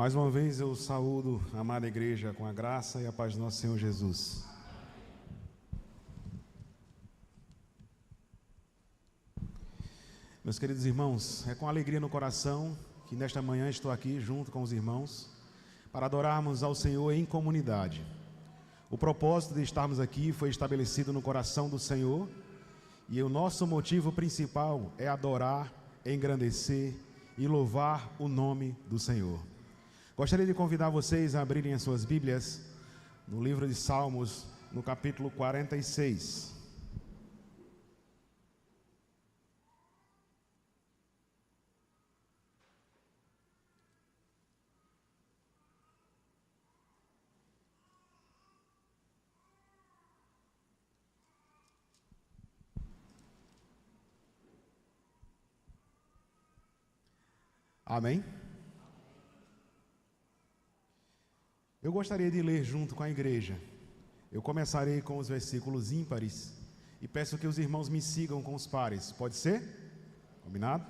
Mais uma vez eu saúdo a amada igreja com a graça e a paz do nosso Senhor Jesus. Meus queridos irmãos, é com alegria no coração que nesta manhã estou aqui junto com os irmãos para adorarmos ao Senhor em comunidade. O propósito de estarmos aqui foi estabelecido no coração do Senhor e o nosso motivo principal é adorar, engrandecer e louvar o nome do Senhor. Gostaria de convidar vocês a abrirem as suas Bíblias no livro de Salmos, no capítulo 46. Amém? Eu gostaria de ler junto com a igreja. Eu começarei com os versículos ímpares e peço que os irmãos me sigam com os pares. Pode ser? Combinado?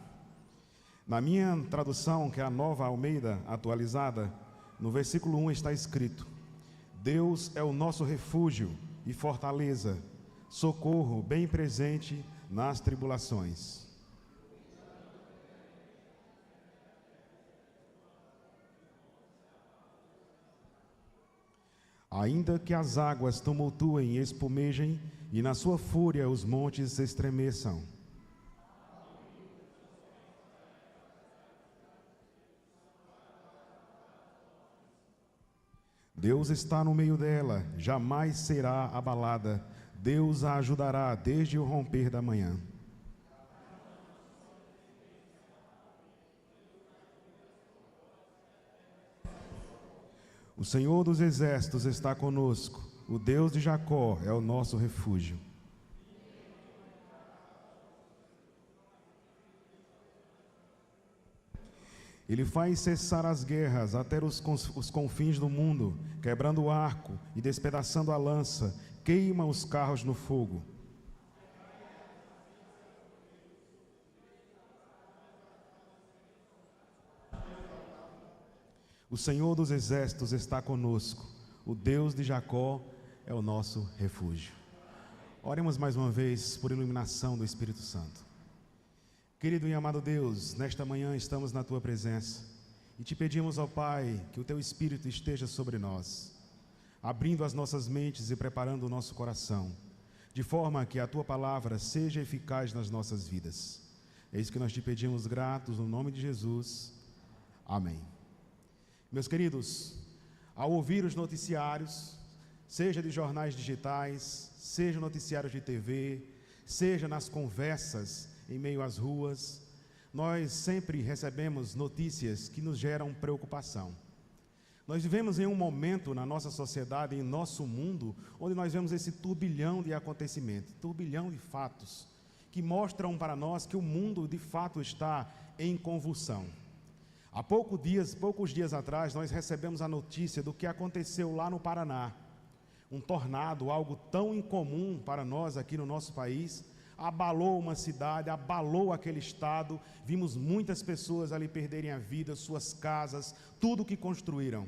Na minha tradução, que é a Nova Almeida atualizada, no versículo 1 está escrito: Deus é o nosso refúgio e fortaleza, socorro bem presente nas tribulações. Ainda que as águas tumultuem e espumejem, e na sua fúria os montes se estremeçam. Deus está no meio dela, jamais será abalada. Deus a ajudará desde o romper da manhã. O Senhor dos Exércitos está conosco, o Deus de Jacó é o nosso refúgio. Ele faz cessar as guerras até os confins do mundo, quebrando o arco e despedaçando a lança, queima os carros no fogo. O Senhor dos Exércitos está conosco, o Deus de Jacó é o nosso refúgio. Oremos mais uma vez por iluminação do Espírito Santo. Querido e amado Deus, nesta manhã estamos na Tua presença e te pedimos, ó Pai, que o Teu Espírito esteja sobre nós, abrindo as nossas mentes e preparando o nosso coração, de forma que a Tua palavra seja eficaz nas nossas vidas. É isso que nós te pedimos gratos no nome de Jesus. Amém. Meus queridos, ao ouvir os noticiários, seja de jornais digitais, seja noticiários de TV, seja nas conversas em meio às ruas, nós sempre recebemos notícias que nos geram preocupação. Nós vivemos em um momento na nossa sociedade, em nosso mundo, onde nós vemos esse turbilhão de acontecimentos, turbilhão de fatos, que mostram para nós que o mundo de fato está em convulsão. Há poucos dias atrás, nós recebemos a notícia do que aconteceu lá no Paraná. Um tornado, algo tão incomum para nós aqui no nosso país, abalou uma cidade, abalou aquele estado. Vimos muitas pessoas ali perderem a vida, suas casas, tudo que construíram.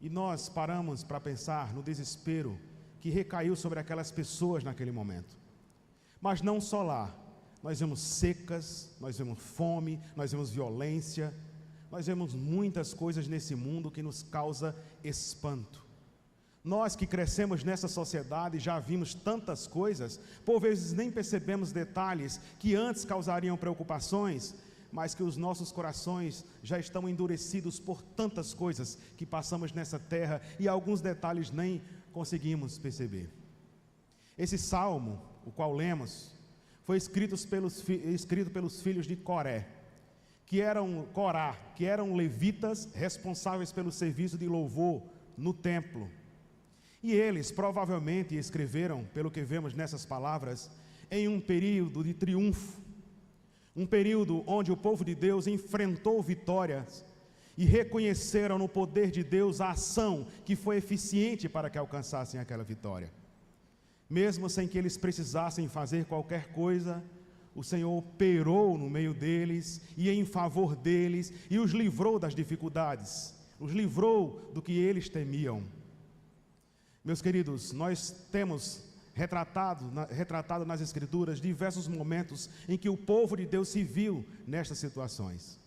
E nós paramos para pensar no desespero que recaiu sobre aquelas pessoas naquele momento. Mas não só lá. Nós vemos secas, nós vemos fome, nós vemos violência. Nós vemos muitas coisas nesse mundo que nos causa espanto. Nós que crescemos nessa sociedade já vimos tantas coisas, por vezes nem percebemos detalhes que antes causariam preocupações, mas que os nossos corações já estão endurecidos por tantas coisas que passamos nessa terra e alguns detalhes nem conseguimos perceber. Esse salmo, o qual lemos, foi escrito pelos filhos de Coré, que eram levitas responsáveis pelo serviço de louvor no templo. E eles provavelmente escreveram, pelo que vemos nessas palavras, em um período de triunfo, um período onde o povo de Deus enfrentou vitórias e reconheceram no poder de Deus a ação que foi eficiente para que alcançassem aquela vitória. Mesmo sem que eles precisassem fazer qualquer coisa, o Senhor operou no meio deles e em favor deles e os livrou das dificuldades. os livrou do que eles temiam. Meus queridos, nós temos retratado nas Escrituras diversos momentos em que o povo de Deus se viu nestas situações.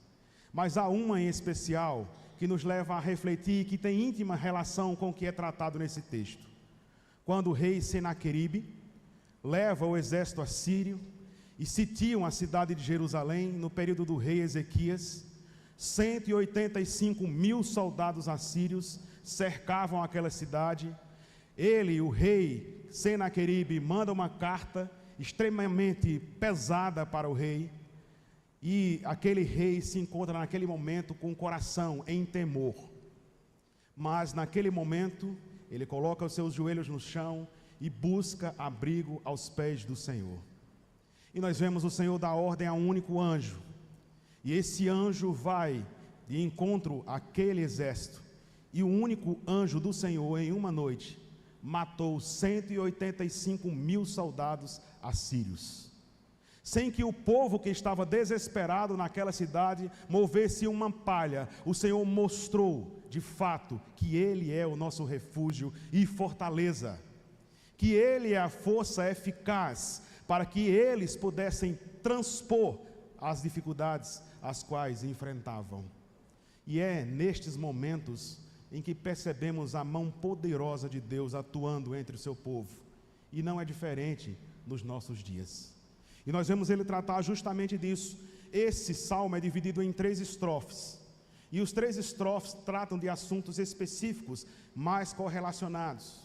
Mas há uma em especial que nos leva a refletir e que tem íntima relação com o que é tratado nesse texto. Quando o rei Senaqueribe leva o exército assírio e sitiam a cidade de Jerusalém no período do rei Ezequias, 185 mil soldados assírios cercavam aquela cidade. Ele, o rei Senaqueribe, manda uma carta extremamente pesada para o rei, e aquele rei se encontra naquele momento com o coração em temor. Mas naquele momento, ele coloca os seus joelhos no chão e busca abrigo aos pés do Senhor. E nós vemos o Senhor dar ordem a um único anjo, e esse anjo vai de encontro àquele exército, e o único anjo do Senhor, em uma noite, matou 185 mil soldados assírios, sem que o povo que estava desesperado naquela cidade movesse uma palha. O Senhor mostrou, de fato, que Ele é o nosso refúgio e fortaleza, que Ele é a força eficaz para que eles pudessem transpor as dificuldades as quais enfrentavam. E é nestes momentos em que percebemos a mão poderosa de Deus atuando entre o seu povo, e não é diferente nos nossos dias. E nós vemos ele tratar justamente disso. Esse salmo é dividido em 3 estrofes, e os 3 estrofes tratam de assuntos específicos, mais correlacionados.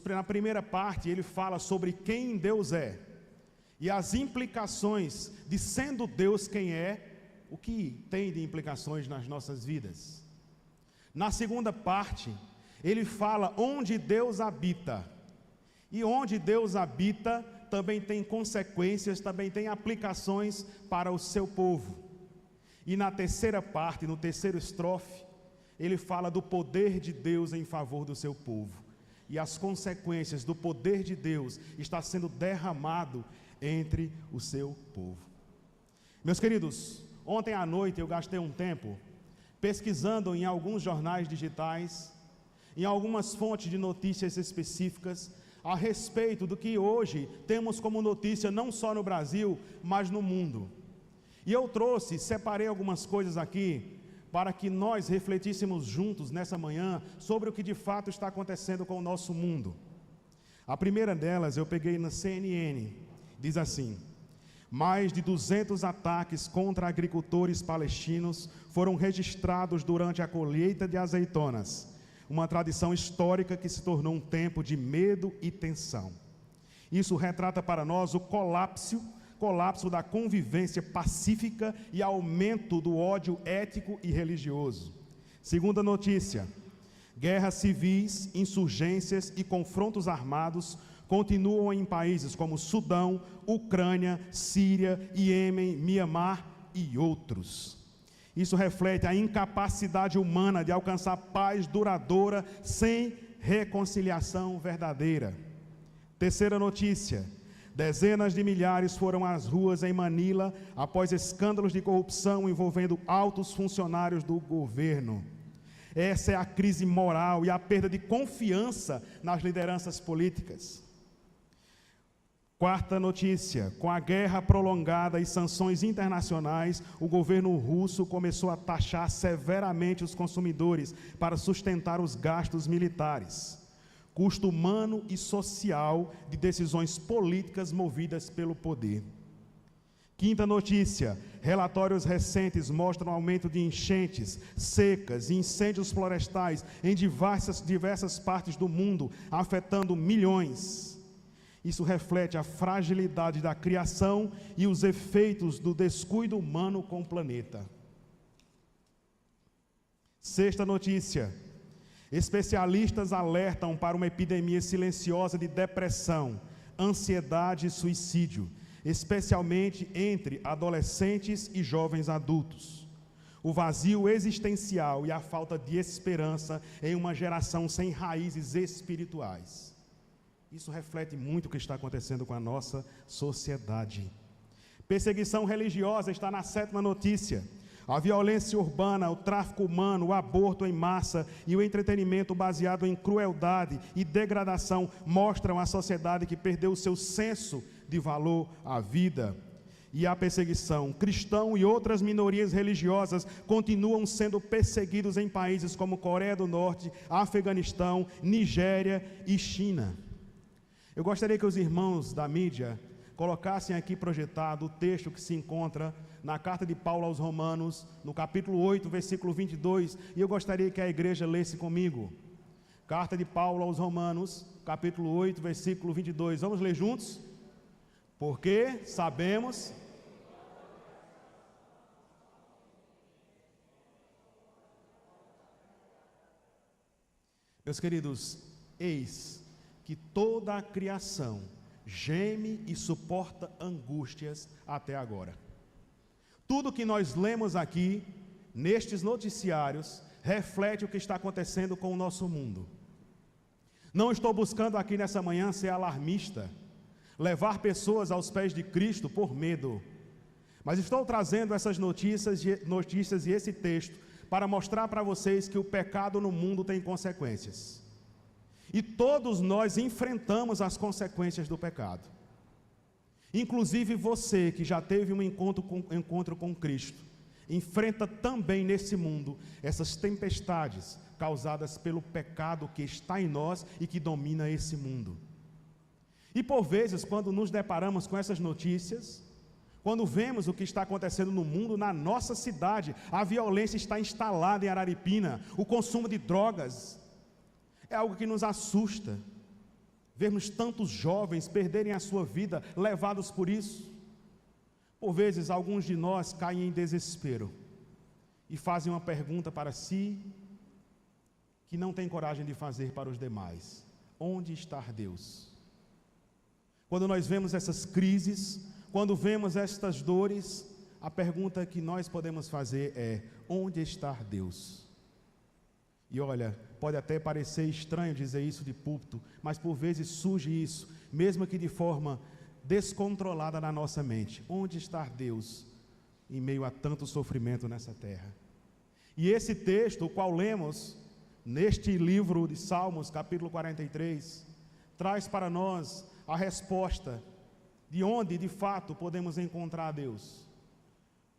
Na primeira parte, ele fala sobre quem Deus é, e as implicações de, sendo Deus quem é, o que tem de implicações nas nossas vidas. Na segunda parte, ele fala onde Deus habita, e onde Deus habita também tem consequências, também tem aplicações para o seu povo. E na terceira parte, no terceiro estrofe, ele fala do poder de Deus em favor do seu povo, e as consequências do poder de Deus está sendo derramado entre o seu povo. Meus queridos, ontem à noite eu gastei um tempo pesquisando em alguns jornais digitais, em algumas fontes de notícias específicas, a respeito do que hoje temos como notícia não só no Brasil, mas no mundo. E eu separei algumas coisas aqui, para que nós refletíssemos juntos nessa manhã, sobre o que de fato está acontecendo com o nosso mundo. A primeira delas eu peguei na CNN, diz assim: mais de 200 ataques contra agricultores palestinos foram registrados durante a colheita de azeitonas, uma tradição histórica que se tornou um tempo de medo e tensão. Isso retrata para nós o colapso da convivência pacífica e aumento do ódio ético e religioso. Segunda notícia: guerras civis, insurgências e confrontos armados continuam em países como Sudão, Ucrânia, Síria, Iêmen, Mianmar e outros. Isso reflete a incapacidade humana de alcançar paz duradoura sem reconciliação verdadeira. Terceira notícia: dezenas de milhares foram às ruas em Manila após escândalos de corrupção envolvendo altos funcionários do governo. Essa é a crise moral e a perda de confiança nas lideranças políticas. Quarta notícia: com a guerra prolongada e sanções internacionais, o governo russo começou a taxar severamente os consumidores para sustentar os gastos militares. Custo humano e social de decisões políticas movidas pelo poder. Quinta notícia: relatórios recentes mostram aumento de enchentes, secas e incêndios florestais em diversas partes do mundo, afetando milhões. Isso reflete a fragilidade da criação e os efeitos do descuido humano com o planeta. Sexta notícia: especialistas alertam para uma epidemia silenciosa de depressão, ansiedade e suicídio, especialmente entre adolescentes e jovens adultos. O vazio existencial e a falta de esperança em uma geração sem raízes espirituais. Isso reflete muito o que está acontecendo com a nossa sociedade. Perseguição religiosa está na sétima notícia. A violência urbana, o tráfico humano, o aborto em massa e o entretenimento baseado em crueldade e degradação mostram a sociedade que perdeu o seu senso de valor à vida. E a perseguição. Cristão e outras minorias religiosas continuam sendo perseguidos em países como Coreia do Norte, Afeganistão, Nigéria e China. Eu gostaria que os irmãos da mídia colocassem aqui projetado o texto que se encontra na carta de Paulo aos Romanos, no capítulo 8, versículo 22, e eu gostaria que a igreja lesse comigo. Carta de Paulo aos Romanos, capítulo 8, versículo 22. Vamos ler juntos? Porque sabemos... Meus queridos, eis que toda a criação geme e suporta angústias até agora. Tudo que nós lemos aqui, nestes noticiários, reflete o que está acontecendo com o nosso mundo. Não estou buscando aqui nessa manhã ser alarmista, levar pessoas aos pés de Cristo por medo, mas estou trazendo essas notícias e esse texto para mostrar para vocês que o pecado no mundo tem consequências. E todos nós enfrentamos as consequências do pecado. Inclusive você que já teve um encontro com Cristo, enfrenta também nesse mundo essas tempestades causadas pelo pecado que está em nós e que domina esse mundo. E por vezes, quando nos deparamos com essas notícias, quando vemos o que está acontecendo no mundo, na nossa cidade, a violência está instalada em Araripina, o consumo de drogas, é algo que nos assusta. Vermos tantos jovens perderem a sua vida, levados por isso. Por vezes, alguns de nós caem em desespero e fazem uma pergunta para si, que não tem coragem de fazer para os demais: onde está Deus? Quando nós vemos essas crises, quando vemos estas dores, a pergunta que nós podemos fazer é: onde está Deus? E olha, pode até parecer estranho dizer isso de púlpito, mas por vezes surge isso, mesmo que de forma descontrolada na nossa mente. Onde está Deus em meio a tanto sofrimento nessa terra? E esse texto, o qual lemos neste livro de Salmos, capítulo 43, traz para nós a resposta de onde, de fato, podemos encontrar Deus,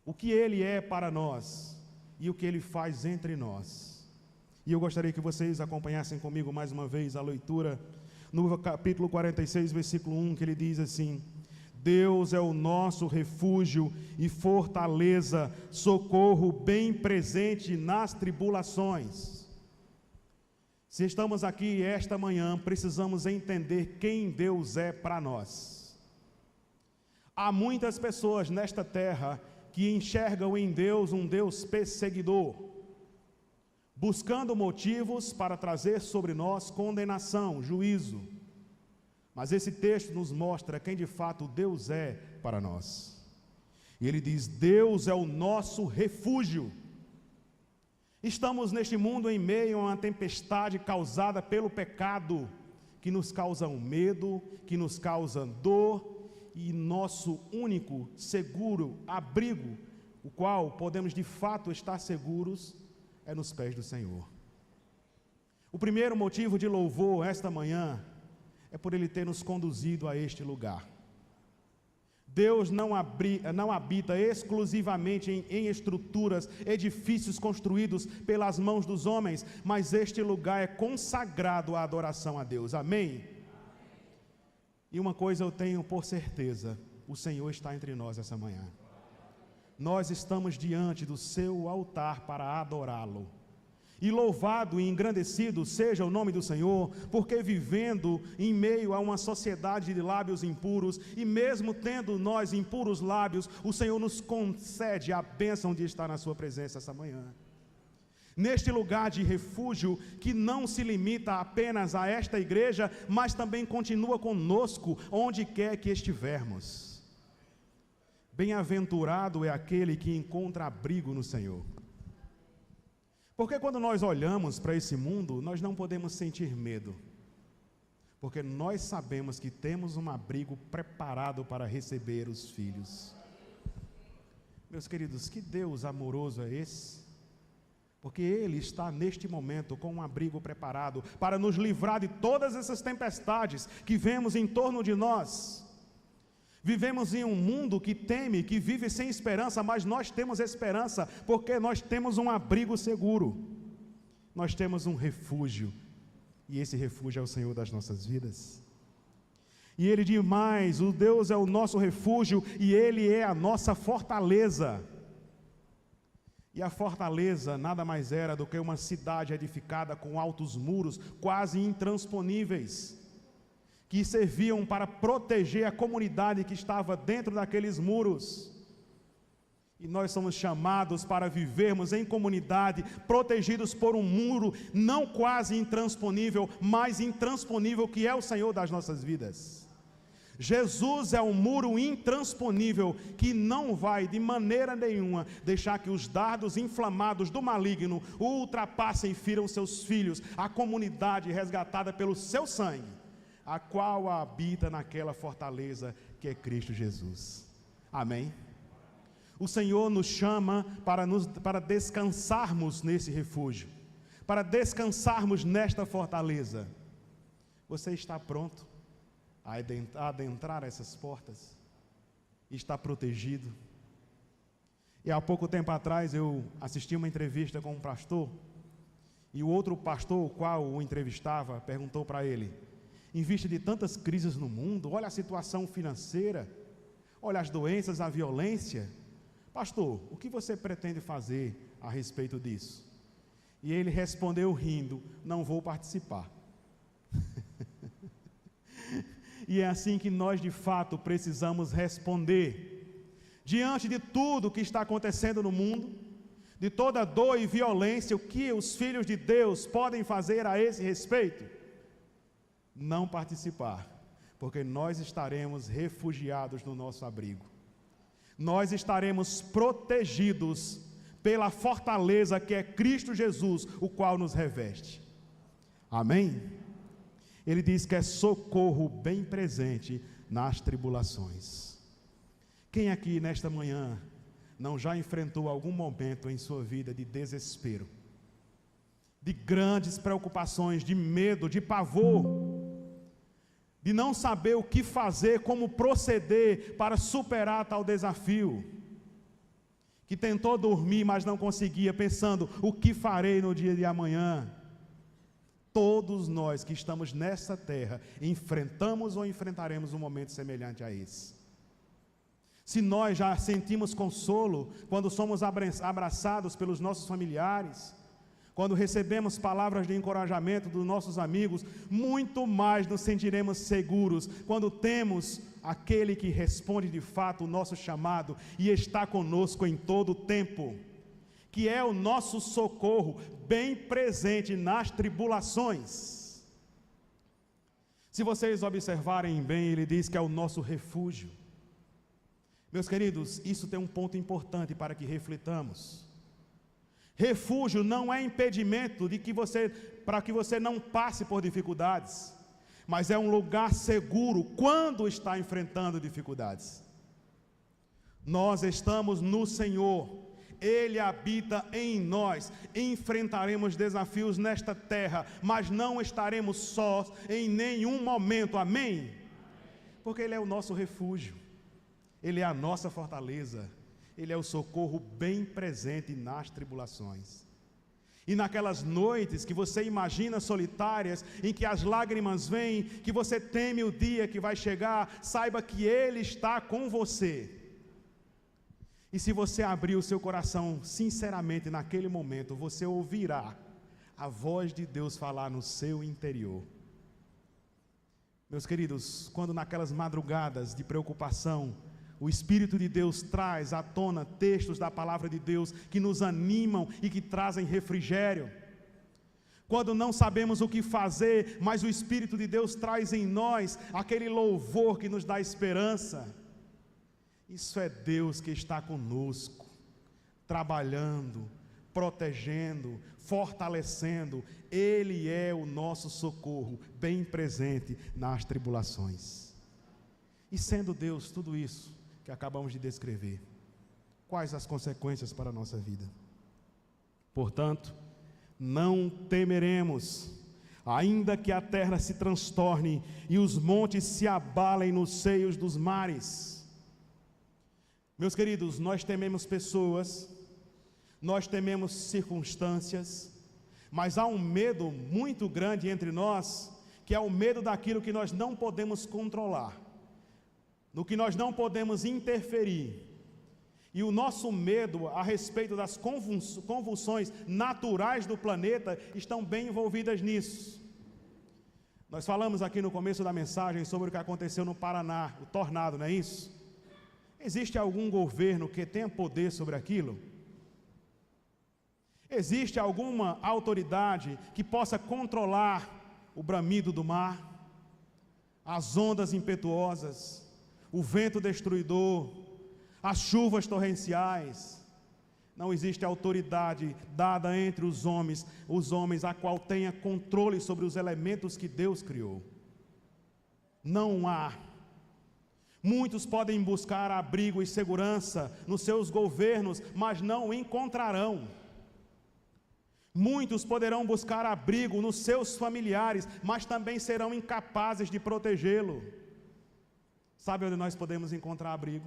o que Ele é para nós e o que Ele faz entre nós. E eu gostaria que vocês acompanhassem comigo mais uma vez a leitura no capítulo 46, versículo 1, que ele diz assim: Deus é o nosso refúgio e fortaleza, socorro bem presente nas tribulações. Se estamos aqui esta manhã, precisamos entender quem Deus é para nós. Há muitas pessoas nesta terra que enxergam em Deus um Deus perseguidor, buscando motivos para trazer sobre nós condenação, juízo. Mas esse texto nos mostra quem de fato Deus é para nós. E ele diz: Deus é o nosso refúgio. Estamos neste mundo em meio a uma tempestade causada pelo pecado, que nos causa um medo, que nos causa dor, e nosso único seguro abrigo, o qual podemos de fato estar seguros, é nos pés do Senhor. O primeiro motivo de louvor esta manhã é por Ele ter nos conduzido a este lugar. Deus não habita exclusivamente em estruturas, edifícios construídos pelas mãos dos homens, mas este lugar é consagrado à adoração a Deus. Amém? E uma coisa eu tenho por certeza: o Senhor está entre nós essa manhã. Nós estamos diante do seu altar para adorá-lo. E louvado e engrandecido seja o nome do Senhor, porque vivendo em meio a uma sociedade de lábios impuros, e mesmo tendo nós impuros lábios, o Senhor nos concede a bênção de estar na sua presença essa manhã. Neste lugar de refúgio, que não se limita apenas a esta igreja, mas também continua conosco, onde quer que estivermos. Bem-aventurado é aquele que encontra abrigo no Senhor. Porque quando nós olhamos para esse mundo, nós não podemos sentir medo, porque nós sabemos que temos um abrigo preparado para receber os filhos. Meus queridos, que Deus amoroso é esse? Porque Ele está neste momento com um abrigo preparado para nos livrar de todas essas tempestades que vemos em torno de nós. Vivemos em um mundo que teme, que vive sem esperança, mas nós temos esperança, porque nós temos um abrigo seguro. Nós temos um refúgio, e esse refúgio é o Senhor das nossas vidas. E Ele diz mais: o Deus é o nosso refúgio e Ele é a nossa fortaleza. E a fortaleza nada mais era do que uma cidade edificada com altos muros, quase intransponíveis, que serviam para proteger a comunidade que estava dentro daqueles muros. E nós somos chamados para vivermos em comunidade, protegidos por um muro, não quase intransponível, mas intransponível, que é o Senhor das nossas vidas. Jesus é um muro intransponível que não vai de maneira nenhuma deixar que os dardos inflamados do maligno o ultrapassem e firam seus filhos, a comunidade resgatada pelo seu sangue, a qual habita naquela fortaleza que é Cristo Jesus. Amém? O Senhor nos chama para descansarmos nesse refúgio, para descansarmos nesta fortaleza. Você está pronto a adentrar essas portas? Está protegido? E há pouco tempo atrás eu assisti uma entrevista com um pastor, e o outro pastor, o qual o entrevistava, perguntou para ele: em vista de tantas crises no mundo, olha a situação financeira, olha as doenças, a violência, pastor, o que você pretende fazer a respeito disso? E ele respondeu rindo: não vou participar. E é assim que nós de fato precisamos responder, diante de tudo que está acontecendo no mundo, de toda dor e violência. O que os filhos de Deus podem fazer a esse respeito? Não participar, porque nós estaremos refugiados no nosso abrigo, nós estaremos protegidos pela fortaleza que é Cristo Jesus, o qual nos reveste. Amém? Ele diz que é socorro bem presente nas tribulações. Quem aqui nesta manhã não já enfrentou algum momento em sua vida de desespero, de grandes preocupações, de medo, de pavor, de não saber o que fazer, como proceder para superar tal desafio, que tentou dormir, mas não conseguia, pensando: o que farei no dia de amanhã? Todos nós que estamos nessa terra enfrentamos ou enfrentaremos um momento semelhante a esse. Se nós já sentimos consolo quando somos abraçados pelos nossos familiares, quando recebemos palavras de encorajamento dos nossos amigos, muito mais nos sentiremos seguros quando temos aquele que responde de fato o nosso chamado e está conosco em todo o tempo, que é o nosso socorro bem presente nas tribulações. Se vocês observarem bem, ele diz que é o nosso refúgio. Meus queridos, isso tem um ponto importante para que reflitamos. Refúgio não é impedimento para que você não passe por dificuldades, mas é um lugar seguro quando está enfrentando dificuldades. Nós estamos no Senhor, Ele habita em nós. Enfrentaremos desafios nesta terra, mas não estaremos sós em nenhum momento, amém? Porque Ele é o nosso refúgio, Ele é a nossa fortaleza, Ele é o socorro bem presente nas tribulações. E naquelas noites que você imagina solitárias, em que as lágrimas vêm, que você teme o dia que vai chegar, saiba que Ele está com você. E se você abrir o seu coração sinceramente naquele momento, você ouvirá a voz de Deus falar no seu interior. Meus queridos, quando naquelas madrugadas de preocupação, o Espírito de Deus traz à tona textos da palavra de Deus que nos animam e que trazem refrigério, quando não sabemos o que fazer, mas o Espírito de Deus traz em nós aquele louvor que nos dá esperança, isso é Deus que está conosco, trabalhando, protegendo, fortalecendo. Ele é o nosso socorro, bem presente nas tribulações. E sendo Deus tudo isso que acabamos de descrever, quais as consequências para a nossa vida. Portanto, não temeremos, ainda que a terra se transtorne e os montes se abalem nos seios dos mares. Meus queridos, nós tememos pessoas, nós tememos circunstâncias, mas há um medo muito grande entre nós, que é o medo daquilo que nós não podemos controlar, no que nós não podemos interferir. E o nosso medo a respeito das convulsões naturais do planeta estão bem envolvidas nisso. Nós falamos aqui no começo da mensagem sobre o que aconteceu no Paraná, o tornado, não é isso? Existe algum governo que tenha poder sobre aquilo? Existe alguma autoridade que possa controlar o bramido do mar, as ondas impetuosas, o vento destruidor, as chuvas torrenciais? Não existe autoridade dada entre os homens a qual tenha controle sobre os elementos que Deus criou. Não há. Muitos podem buscar abrigo e segurança nos seus governos, mas não o encontrarão. Muitos poderão buscar abrigo nos seus familiares, mas também serão incapazes de protegê-lo. Sabe onde nós podemos encontrar abrigo?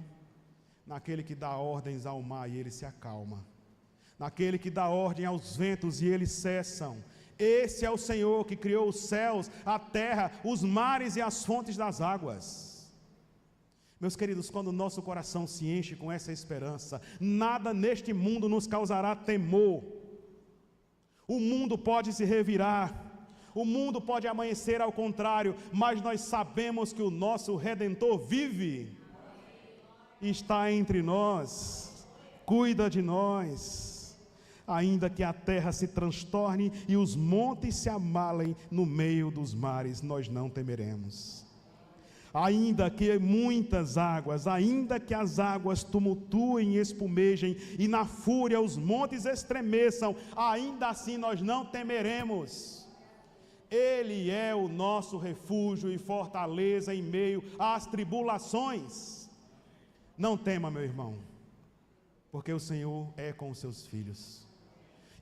Naquele que dá ordens ao mar e ele se acalma, naquele que dá ordem aos ventos e eles cessam. Esse é o Senhor que criou os céus, a terra, os mares e as fontes das águas. Meus queridos, quando o nosso coração se enche com essa esperança, nada neste mundo nos causará temor. O mundo pode se revirar, o mundo pode amanhecer ao contrário, mas nós sabemos que o nosso Redentor vive, está entre nós, cuida de nós. Ainda que a terra se transtorne e os montes se abalem no meio dos mares, nós não temeremos. Ainda que muitas águas, ainda que as águas tumultuem e espumejem, e na fúria os montes estremeçam, ainda assim nós não temeremos. Ele é o nosso refúgio e fortaleza em meio às tribulações. Não tema, meu irmão, porque o Senhor é com os seus filhos.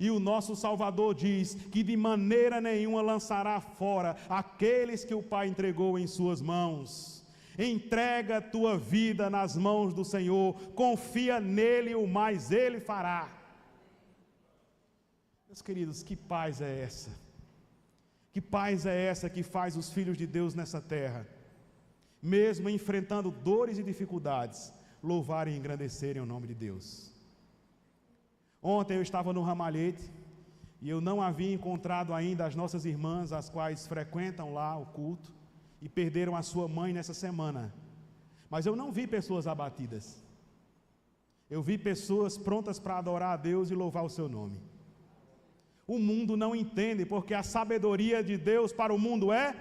E o nosso Salvador diz que de maneira nenhuma lançará fora aqueles que o Pai entregou em suas mãos. Entrega a tua vida nas mãos do Senhor, confia nele, o mais ele fará. Meus queridos, que paz é essa? Que paz é essa que faz os filhos de Deus nessa terra, mesmo enfrentando dores e dificuldades, louvarem e engrandecerem o nome de Deus? Ontem eu estava no Ramalhete e eu não havia encontrado ainda as nossas irmãs, as quais frequentam lá o culto e perderam a sua mãe nessa semana. Mas eu não vi pessoas abatidas. Eu vi pessoas prontas para adorar a Deus e louvar o seu nome. O mundo não entende, porque a sabedoria de Deus para o mundo é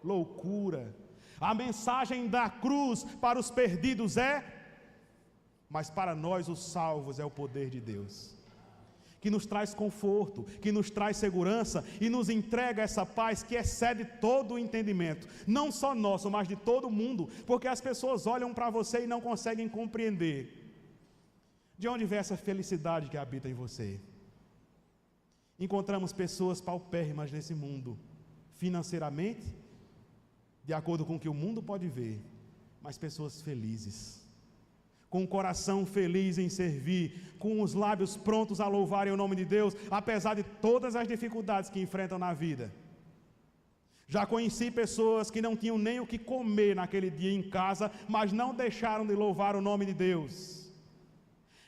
loucura. A mensagem da cruz para os perdidos mas para nós os salvos é o poder de Deus, que nos traz conforto, que nos traz segurança e nos entrega essa paz que excede todo o entendimento, não só nosso, mas de todo mundo, porque as pessoas olham para você e não conseguem compreender de onde vem essa felicidade que habita em você. Encontramos pessoas paupérrimas nesse mundo, financeiramente, de acordo com o que o mundo pode ver, mas pessoas felizes, com o coração feliz em servir, com os lábios prontos a louvarem o nome de Deus, apesar de todas as dificuldades que enfrentam na vida. Já conheci pessoas que não tinham nem o que comer naquele dia em casa, mas não deixaram de louvar o nome de Deus.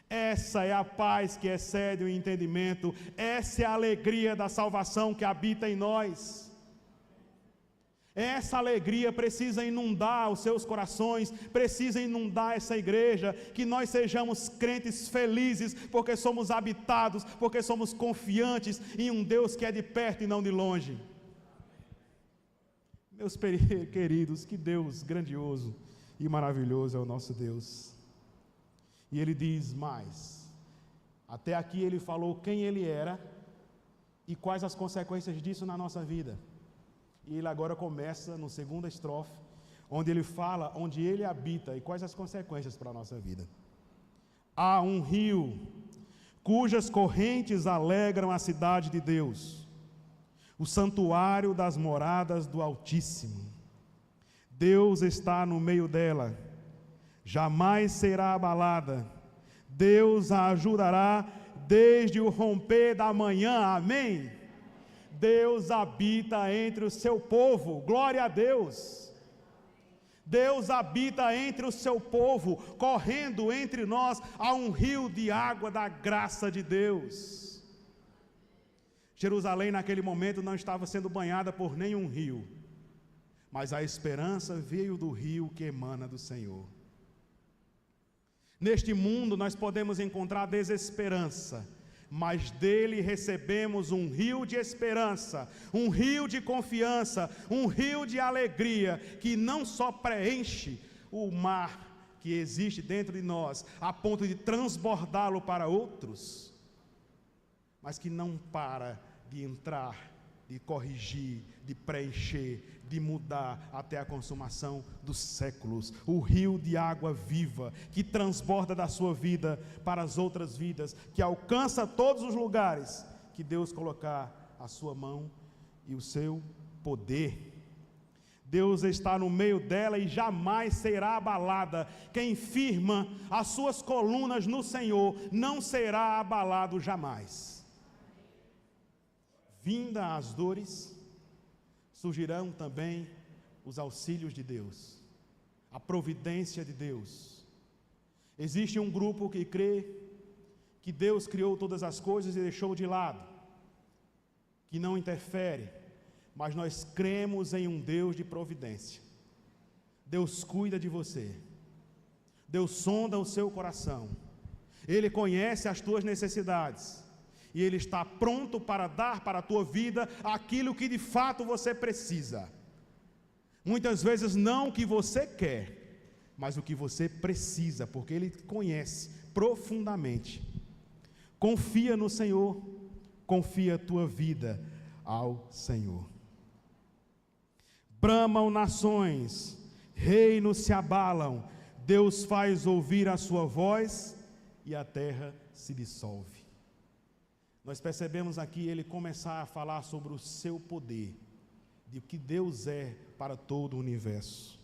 Essa é a paz que excede o entendimento, essa é a alegria da salvação que habita em nós. Essa alegria precisa inundar os seus corações, precisa inundar essa igreja, que nós sejamos crentes felizes, porque somos habitados, porque somos confiantes em um Deus que é de perto e não de longe. Meus queridos, que Deus grandioso e maravilhoso é o nosso Deus. E Ele diz mais, até aqui Ele falou quem Ele era e quais as consequências disso na nossa vida. E ele agora começa no segunda estrofe, onde ele fala onde ele habita e quais as consequências para a nossa vida. Há um rio, cujas correntes alegram a cidade de Deus, o santuário das moradas do Altíssimo. Deus está no meio dela, jamais será abalada. Deus a ajudará desde o romper da manhã. Amém? Deus habita entre o seu povo. Glória a Deus. Deus habita entre o seu povo, correndo entre nós há um rio de água da graça de Deus. Jerusalém naquele momento não estava sendo banhada por nenhum rio, mas a esperança veio do rio que emana do Senhor. Neste mundo nós podemos encontrar desesperança, mas dele recebemos um rio de esperança, um rio de confiança, um rio de alegria, que não só preenche o mar que existe dentro de nós, a ponto de transbordá-lo para outros, mas que não para de entrar, de corrigir, de preencher, de mudar até a consumação dos séculos. O rio de água viva que transborda da sua vida para as outras vidas, que alcança todos os lugares que Deus colocar a sua mão e o seu poder. Deus está no meio dela e jamais será abalada. Quem firma as suas colunas no Senhor não será abalado jamais. Vinda as dores, surgirão também os auxílios de Deus, a providência de Deus. Existe um grupo que crê que Deus criou todas as coisas e deixou de lado, que não interfere, mas nós cremos em um Deus de providência. Deus cuida de você, Deus sonda o seu coração, Ele conhece as tuas necessidades, e Ele está pronto para dar para a tua vida aquilo que de fato você precisa. Muitas vezes não o que você quer, mas o que você precisa, porque Ele conhece profundamente. Confia no Senhor, confia a tua vida ao Senhor. Bramam nações, reinos se abalam, Deus faz ouvir a sua voz e a terra se dissolve. Nós percebemos aqui ele começar a falar sobre o seu poder, de o que Deus é para todo o universo.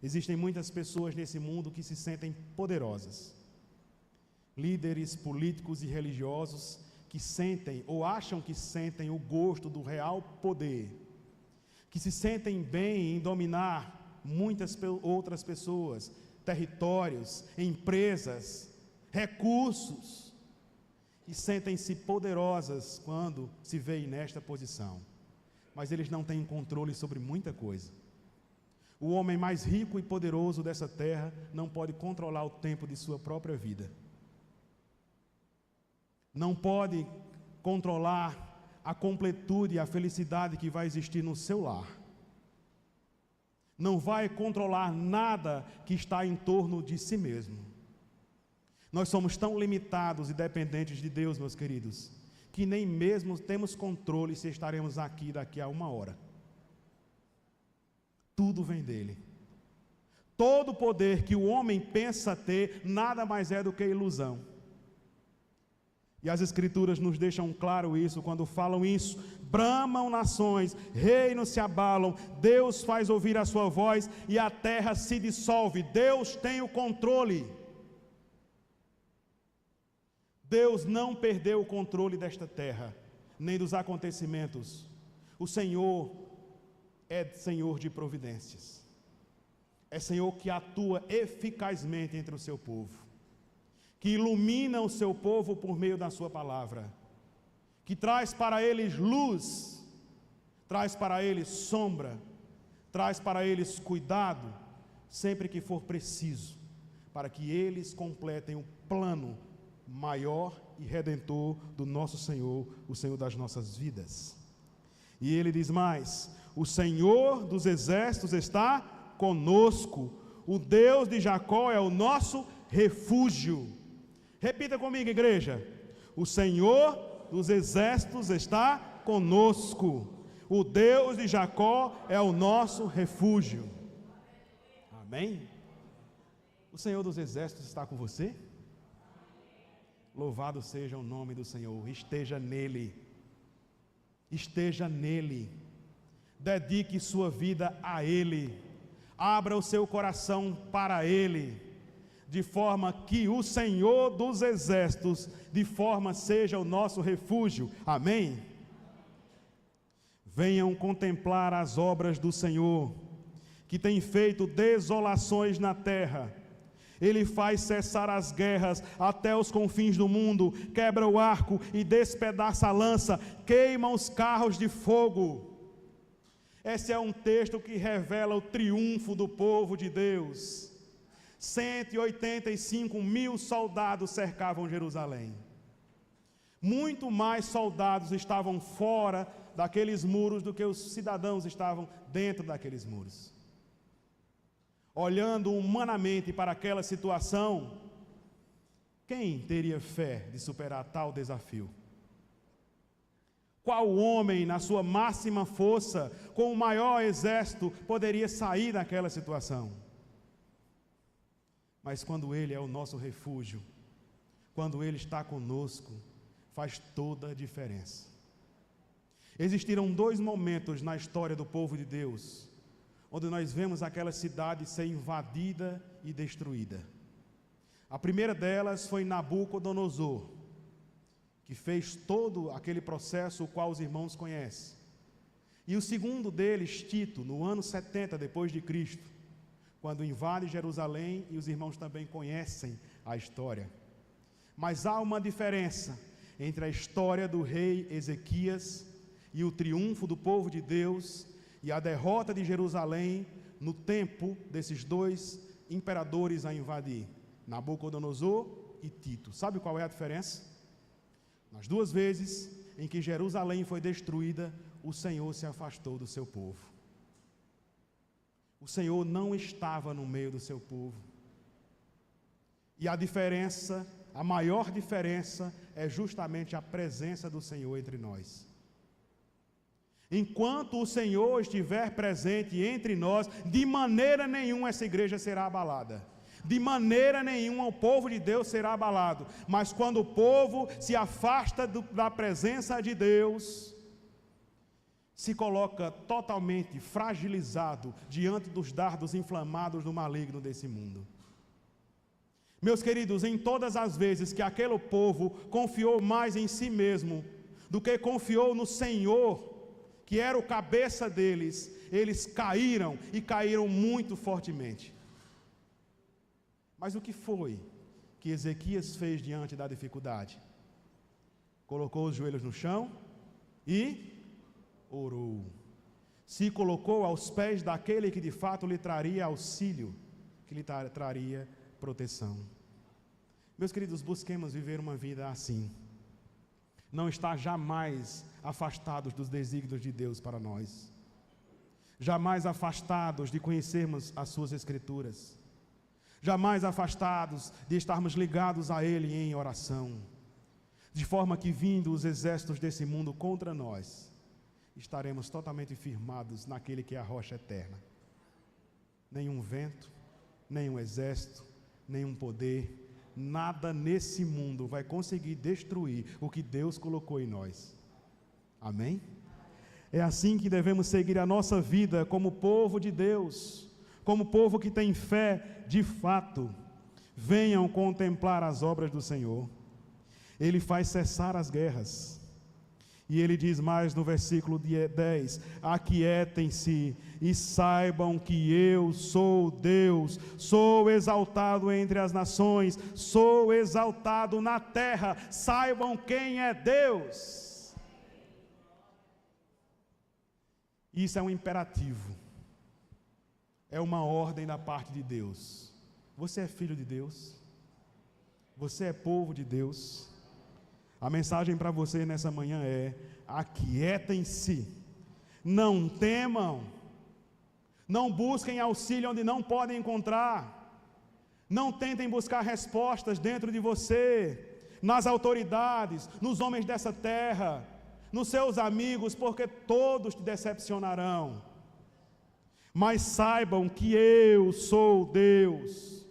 Existem muitas pessoas nesse mundo que se sentem poderosas. Líderes políticos e religiosos que sentem ou acham que sentem o gosto do real poder, que se sentem bem em dominar muitas outras pessoas, territórios, empresas, recursos, e sentem-se poderosas quando se veem nesta posição, mas eles não têm controle sobre muita coisa. O homem mais rico e poderoso dessa terra não pode controlar o tempo de sua própria vida, não pode controlar a completude e a felicidade que vai existir no seu lar, não vai controlar nada que está em torno de si mesmo. Nós somos tão limitados e dependentes de Deus, meus queridos, que nem mesmo temos controle se estaremos aqui daqui a 1 hora. Tudo vem dele. Todo poder que o homem pensa ter, nada mais é do que ilusão. E as Escrituras nos deixam claro isso, quando falam isso: bramam nações, reinos se abalam, Deus faz ouvir a sua voz e a terra se dissolve. Deus tem o controle. Deus não perdeu o controle desta terra, nem dos acontecimentos. O Senhor é Senhor de providências. É Senhor que atua eficazmente entre o seu povo, que ilumina o seu povo por meio da sua palavra, que traz para eles luz, traz para eles sombra, traz para eles cuidado, sempre que for preciso, para que eles completem o plano maior e redentor do nosso Senhor, o Senhor das nossas vidas. E ele diz mais: o Senhor dos exércitos está conosco, o Deus de Jacó é o nosso refúgio. Repita comigo, igreja: o Senhor dos exércitos está conosco, o Deus de Jacó é o nosso refúgio. Amém? O Senhor dos exércitos está com você? Louvado seja o nome do Senhor. Esteja nele. Esteja nele. Dedique sua vida a Ele. Abra o seu coração para Ele, de forma que o Senhor dos Exércitos, de forma seja o nosso refúgio. Amém? Venham contemplar as obras do Senhor, que tem feito desolações na terra. Ele faz cessar as guerras até os confins do mundo, quebra o arco e despedaça a lança, queima os carros de fogo. Esse é um texto que revela o triunfo do povo de Deus. 185.000 soldados cercavam Jerusalém. Muito mais soldados estavam fora daqueles muros do que os cidadãos estavam dentro daqueles muros. Olhando humanamente para aquela situação, quem teria fé de superar tal desafio? Qual homem, na sua máxima força, com o maior exército, poderia sair daquela situação? Mas quando Ele é o nosso refúgio, quando Ele está conosco, faz toda a diferença. Existiram 2 momentos na história do povo de Deus, onde nós vemos aquela cidade ser invadida e destruída. A primeira delas foi Nabucodonosor, que fez todo aquele processo o qual os irmãos conhecem. E o segundo deles, Tito, no ano 70 depois de Cristo, quando invade Jerusalém, e os irmãos também conhecem a história. Mas há uma diferença entre a história do rei Ezequias e o triunfo do povo de Deus e a derrota de Jerusalém no tempo desses 2 imperadores a invadir, Nabucodonosor e Tito. Sabe qual é a diferença? Nas 2 vezes em que Jerusalém foi destruída, o Senhor se afastou do seu povo. O Senhor não estava no meio do seu povo. E a diferença, a maior diferença, é justamente a presença do Senhor entre nós. Enquanto o Senhor estiver presente entre nós, de maneira nenhuma essa igreja será abalada. De maneira nenhuma o povo de Deus será abalado. Mas quando o povo se afasta da presença de Deus, se coloca totalmente fragilizado diante dos dardos inflamados do maligno desse mundo. Meus queridos, em todas as vezes que aquele povo confiou mais em si mesmo do que confiou no Senhor, que era o cabeça deles, eles caíram e caíram muito fortemente. Mas o que foi que Ezequias fez diante da dificuldade? Colocou os joelhos no chão e orou. Se colocou aos pés daquele que de fato lhe traria auxílio, que lhe traria proteção. Meus queridos, busquemos viver uma vida assim. Não estar jamais afastados dos desígnios de Deus para nós. Jamais afastados de conhecermos as suas Escrituras. Jamais afastados de estarmos ligados a Ele em oração, de forma que, vindo os exércitos desse mundo contra nós, estaremos totalmente firmados naquele que é a rocha eterna. Nenhum vento, nenhum exército, nenhum poder, nada nesse mundo vai conseguir destruir o que Deus colocou em nós. Amém? É assim que devemos seguir a nossa vida como povo de Deus, como povo que tem fé de fato. Venham contemplar as obras do Senhor. Ele faz cessar as guerras. E ele diz mais no versículo 10: aquietem-se e saibam que eu sou Deus, sou exaltado entre as nações, sou exaltado na terra, saibam quem é Deus. Isso é um imperativo. É uma ordem da parte de Deus. Você é filho de Deus? Você é povo de Deus? A mensagem para você nessa manhã é: aquietem-se, não temam, não busquem auxílio onde não podem encontrar, não tentem buscar respostas dentro de você, nas autoridades, nos homens dessa terra, nos seus amigos, porque todos te decepcionarão. Mas saibam que eu sou Deus,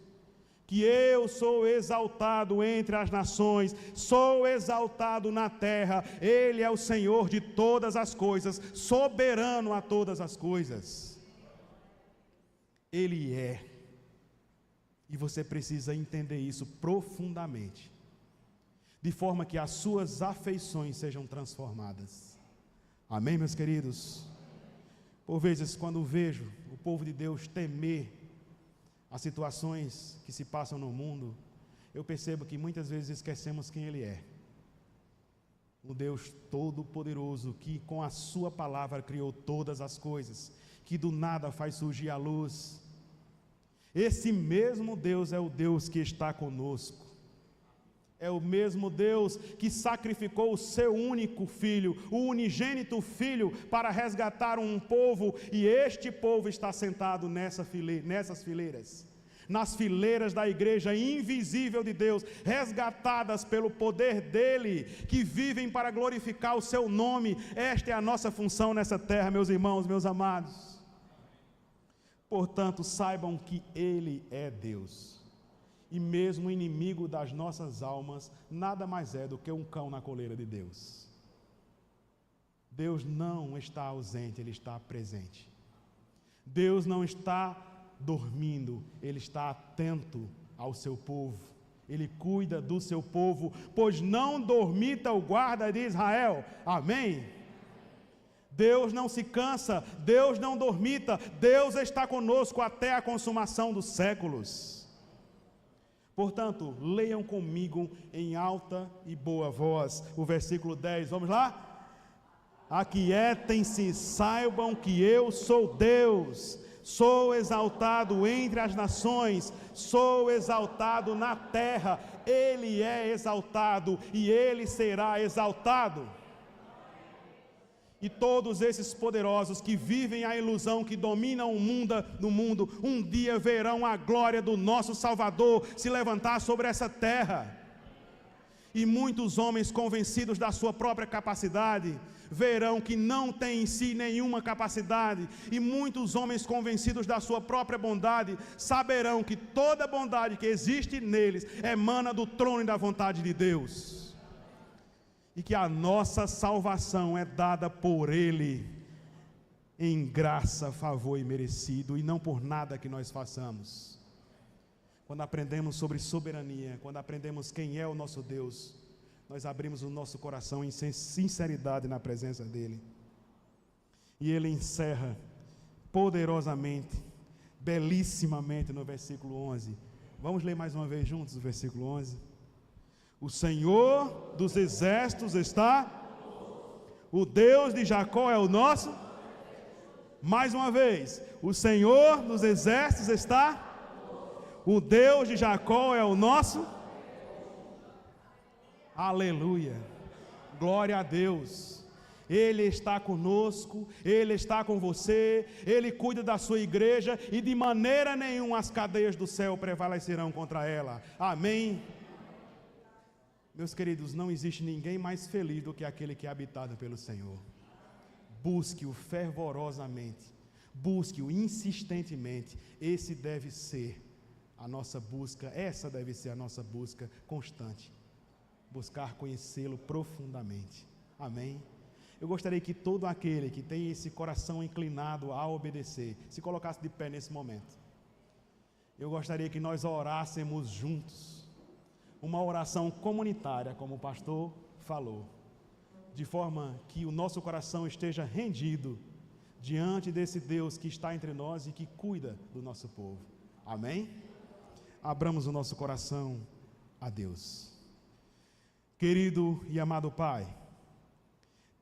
que eu sou exaltado entre as nações, sou exaltado na terra. Ele é o Senhor de todas as coisas, soberano a todas as coisas. Ele é. E você precisa entender isso profundamente, de forma que as suas afeições sejam transformadas. Amém, meus queridos? Por vezes, quando vejo o povo de Deus temer as situações que se passam no mundo, eu percebo que muitas vezes esquecemos quem Ele é. O Deus Todo-Poderoso, que com a sua palavra criou todas as coisas, que do nada faz surgir a luz. Esse mesmo Deus é o Deus que está conosco. É o mesmo Deus que sacrificou o seu único filho, o unigênito filho, para resgatar um povo, e este povo está sentado nessas fileiras, nas fileiras da igreja invisível de Deus, resgatadas pelo poder dele, que vivem para glorificar o seu nome. Esta é a nossa função nessa terra, meus irmãos, meus amados. Portanto, saibam que Ele é Deus, e mesmo o inimigo das nossas almas nada mais é do que um cão na coleira de Deus. Deus não está ausente, Ele está presente. Deus não está dormindo, Ele está atento ao seu povo. Ele cuida do seu povo, pois não dormita o guarda de Israel. Amém? Deus não se cansa, Deus não dormita, Deus está conosco até a consumação dos séculos. Portanto, leiam comigo em alta e boa voz o versículo 10, vamos lá? Aquietem-se, saibam que eu sou Deus, sou exaltado entre as nações, sou exaltado na terra. Ele é exaltado e Ele será exaltado. E todos esses poderosos que vivem a ilusão, que dominam o mundo, um dia verão a glória do nosso Salvador se levantar sobre essa terra. E muitos homens convencidos da sua própria capacidade verão que não têm em si nenhuma capacidade, e muitos homens convencidos da sua própria bondade saberão que toda bondade que existe neles emana do trono e da vontade de Deus. E que a nossa salvação é dada por Ele, em graça, favor e merecido, e não por nada que nós façamos. Quando aprendemos sobre soberania, quando aprendemos quem é o nosso Deus, nós abrimos o nosso coração em sinceridade na presença dEle. E Ele encerra poderosamente, belíssimamente no versículo 11. Vamos ler mais uma vez juntos o versículo 11? O Senhor dos exércitos está, o Deus de Jacó é o nosso. Mais uma vez, o Senhor dos exércitos está, o Deus de Jacó é o nosso. Aleluia, glória a Deus. Ele está conosco, Ele está com você, Ele cuida da sua igreja, e de maneira nenhuma as cadeias do céu prevalecerão contra ela. Amém. Meus queridos, não existe ninguém mais feliz do que aquele que é habitado pelo Senhor. Busque-o fervorosamente, busque-o insistentemente. Essa deve ser a nossa busca constante. Buscar conhecê-lo profundamente. Amém? Eu gostaria que todo aquele que tem esse coração inclinado a obedecer, se colocasse de pé nesse momento. Eu gostaria que nós orássemos juntos, uma oração comunitária, como o pastor falou, de forma que o nosso coração esteja rendido diante desse Deus que está entre nós e que cuida do nosso povo. Amém? Abramos o nosso coração a Deus. Querido e amado Pai,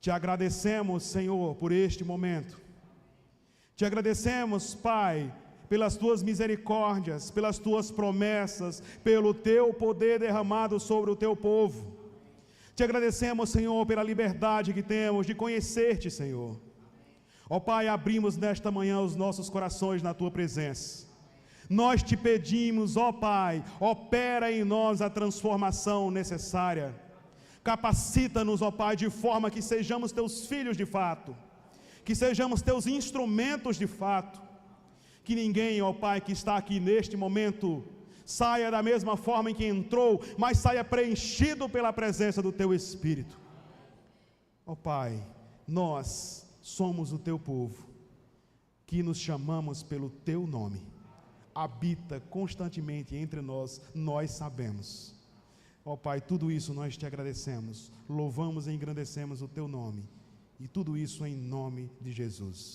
te agradecemos, Senhor, por este momento. Te agradecemos, Pai, pelas tuas misericórdias, pelas tuas promessas, pelo teu poder derramado sobre o teu povo. Te agradecemos, Senhor, pela liberdade que temos de conhecer-te, Senhor. Ó Pai, abrimos nesta manhã os nossos corações na tua presença. Nós te pedimos, ó Pai, opera em nós a transformação necessária. Capacita-nos, ó Pai, de forma que sejamos teus filhos de fato, que sejamos teus instrumentos de fato. Que ninguém, ó Pai, que está aqui neste momento, saia da mesma forma em que entrou, mas saia preenchido pela presença do Teu Espírito. Ó Pai, nós somos o Teu povo, que nos chamamos pelo Teu nome, habita constantemente entre nós, nós sabemos. Ó Pai, tudo isso nós Te agradecemos, louvamos e engrandecemos o Teu nome, e tudo isso em nome de Jesus.